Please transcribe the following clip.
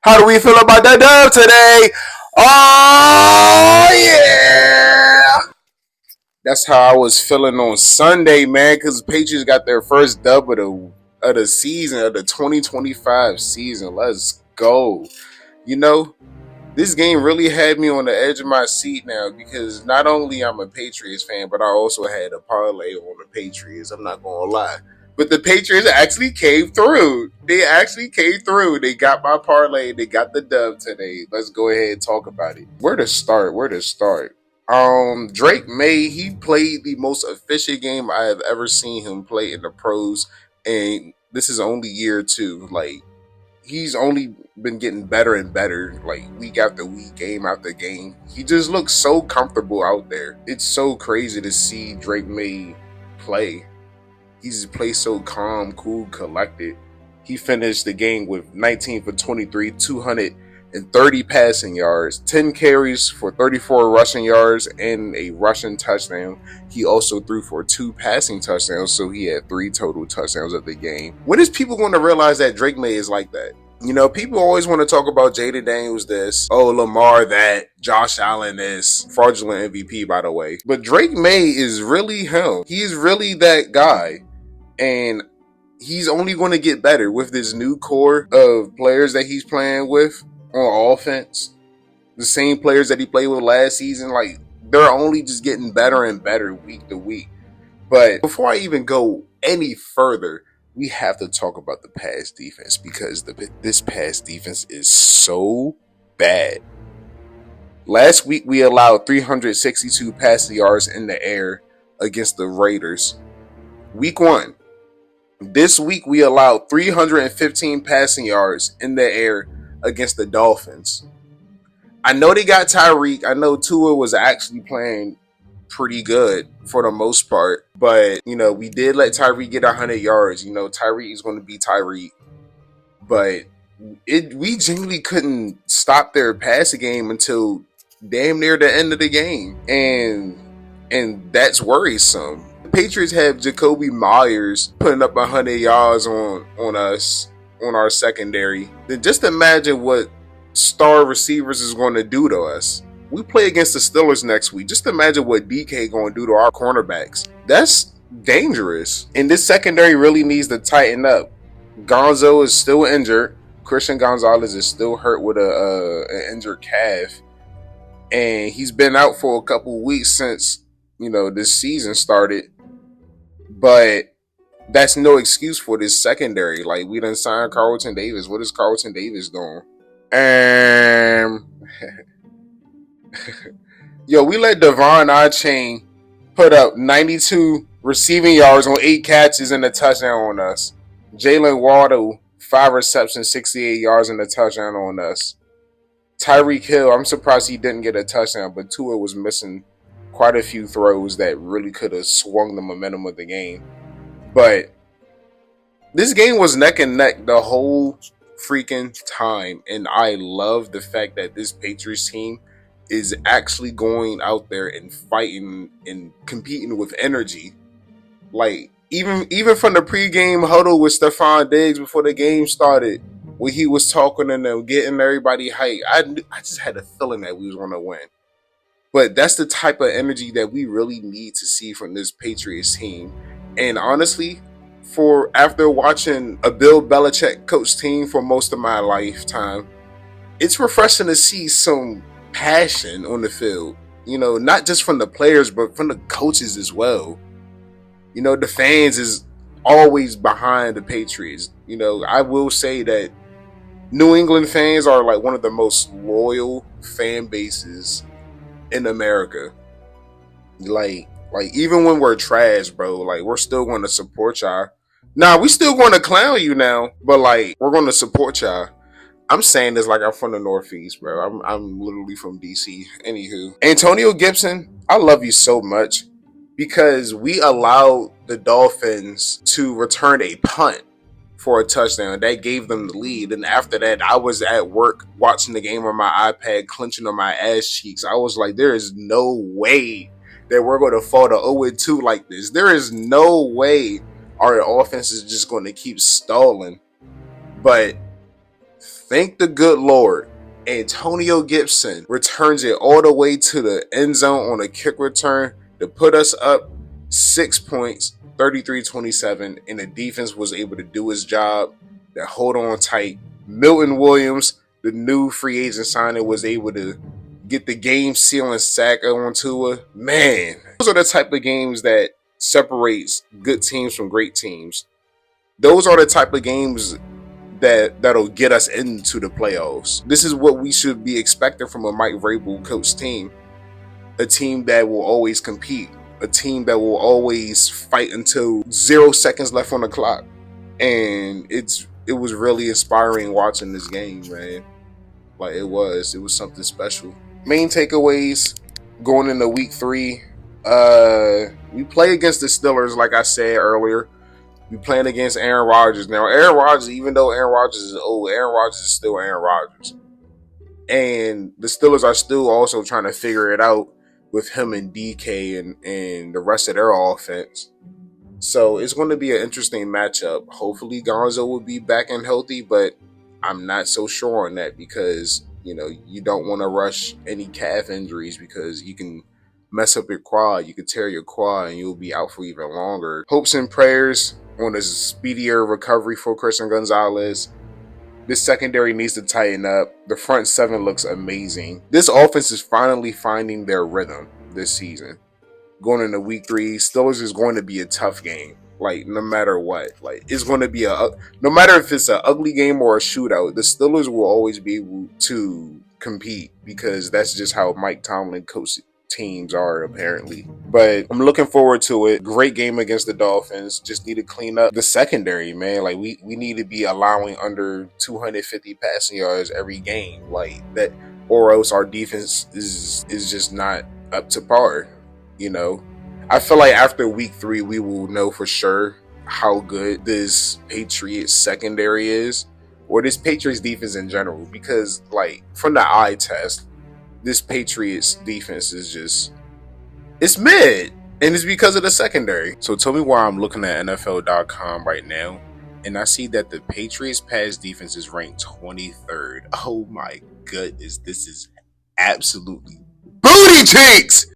How do we feel about that dub today? Oh yeah! That's how I was feeling on Sunday, man, because Patriots got their first dub of the season, of the 2025 season. Let's go. You know, this game really had me on the edge of my seat now because not only I'm a Patriots fan, but I also had a parlay on the Patriots. I'm not gonna lie. But the Patriots actually came through. They actually came through. They got my parlay. They got the dub today. Let's go ahead and talk about it. Where to start? Where to start? Drake May, he played the most efficient game I have ever seen him play in the pros, and this is only year two. Like, he's only been getting better and better, like week after week, game after game. He just looks so comfortable out there. It's so crazy to see Drake May play. He's played so calm, cool, collected. He finished the game with 19 for 23, 230 passing yards, 10 carries for 34 rushing yards, and a rushing touchdown. He also threw for 2 passing touchdowns, so he had 3 total touchdowns of the game. When is people going to realize that Drake May is like that? You know, people always want to talk about Jaden Daniels this, oh, Lamar that, Josh Allen this, fraudulent MVP, by the way. But Drake May is really him. He's really that guy. And he's only going to get better with this new core of players that he's playing with on offense. The same players that he played with last season, like, they're only just getting better and better week to week. But before I even go any further, we have to talk about the pass defense because this pass defense is so bad. Last week, we allowed 362 passing yards in the air against the Raiders. Week 1. This week, we allowed 315 passing yards in the air against the Dolphins. I know they got Tyreek. I know Tua was actually playing pretty good for the most part. But, you know, we did let Tyreek get 100 yards. You know, Tyreek is going to be Tyreek. But we genuinely couldn't stop their passing game until damn near the end of the game. And that's worrisome. Patriots have Jacoby Myers putting up 100 yards on us, on our secondary. Then just imagine what star receivers is going to do to us. We play against the Steelers next week. Just imagine what DK going to do to our cornerbacks. That's dangerous. And this secondary really needs to tighten up. Gonzo is still injured. Christian Gonzalez is still hurt with an injured calf. And he's been out for a couple weeks since, you know, this season started. But that's no excuse for this secondary. Like, we done signed Carlton Davis. What is Carlton Davis doing? Yo, we let Devon Achane put up 92 receiving yards on 8 catches and a touchdown on us. Jalen Waddle, 5 receptions, 68 yards and a touchdown on us. Tyreek Hill, I'm surprised he didn't get a touchdown, but Tua was missing quite a few throws that really could have swung the momentum of the game. But this game was neck and neck the whole freaking time. And I love the fact that this Patriots team is actually going out there and fighting and competing with energy. Like, even from the pregame huddle with Stephon Diggs before the game started, when he was talking to them, getting everybody hyped, I just had a feeling that we was going to win. But that's the type of energy that we really need to see from this Patriots team. And honestly, for after watching a Bill Belichick coach team for most of my lifetime, it's refreshing to see some passion on the field. You know, not just from the players, but from the coaches as well. You know, the fans is always behind the Patriots. You know, I will say that New England fans are like one of the most loyal fan bases in America. Like even when we're trash, bro, like, we're still going to support y'all. Nah, we still going to clown you now, but like, we're going to support y'all. I'm saying this like I'm from the Northeast, bro. I'm literally from DC. Anywho, Antonio Gibson, I love you so much because we allowed the Dolphins to return a punt for a touchdown. That gave them the lead. And after that, I was at work watching the game on my iPad, clenching on my ass cheeks. I was like, there is no way that we're going to fall to 0-2 like this. There is no way our offense is just going to keep stalling. But Thank the good Lord. Antonio Gibson returns it all the way to the end zone on a kick return to put us up 6 points, 33-27, and the defense was able to do its job, to hold on tight. Milton Williams, the new free agent signing, was able to get the game sealing sack on Tua. Man, those are the type of games that separates good teams from great teams. Those are the type of games that'll get us into the playoffs. This is what we should be expecting from a Mike Vrabel coach team. A team that will always compete. A team that will always fight until 0 seconds left on the clock. And it was really inspiring watching this game, man. Like it was something special. Main takeaways going into week 3. We play against the Steelers, like I said earlier. We playing against Aaron Rodgers. Now, Aaron Rodgers, even though Aaron Rodgers is old, Aaron Rodgers is still Aaron Rodgers. And the Steelers are still also trying to figure it out with him and DK and the rest of their offense. So it's going to be an interesting matchup. Hopefully Gonzo will be back and healthy, but I'm not so sure on that because, you don't want to rush any calf injuries because you can mess up your quad. You can tear your quad and you'll be out for even longer. Hopes and prayers on a speedier recovery for Christian Gonzalez. This secondary needs to tighten up. The front seven looks amazing. This offense is finally finding their rhythm this season. Going into week 3, Steelers is going to be a tough game. Like, no matter what. Like, it's going to be no matter if it's an ugly game or a shootout, the Steelers will always be able to compete because that's just how Mike Tomlin coaches teams are, apparently. But I'm looking forward to it. Great game against the Dolphins. Just need to clean up the secondary, man. Like we need to be allowing under 250 passing yards every game, like that, or else our defense is just not up to par. I feel like after week 3 we will know for sure how good this Patriots secondary is, or this Patriots defense in general, because like from the eye test, this Patriots defense is it's mid, and it's because of the secondary. So tell me why I'm looking at NFL.com right now, and I see that the Patriots pass defense is ranked 23rd. Oh my goodness, this is absolutely booty cheeks!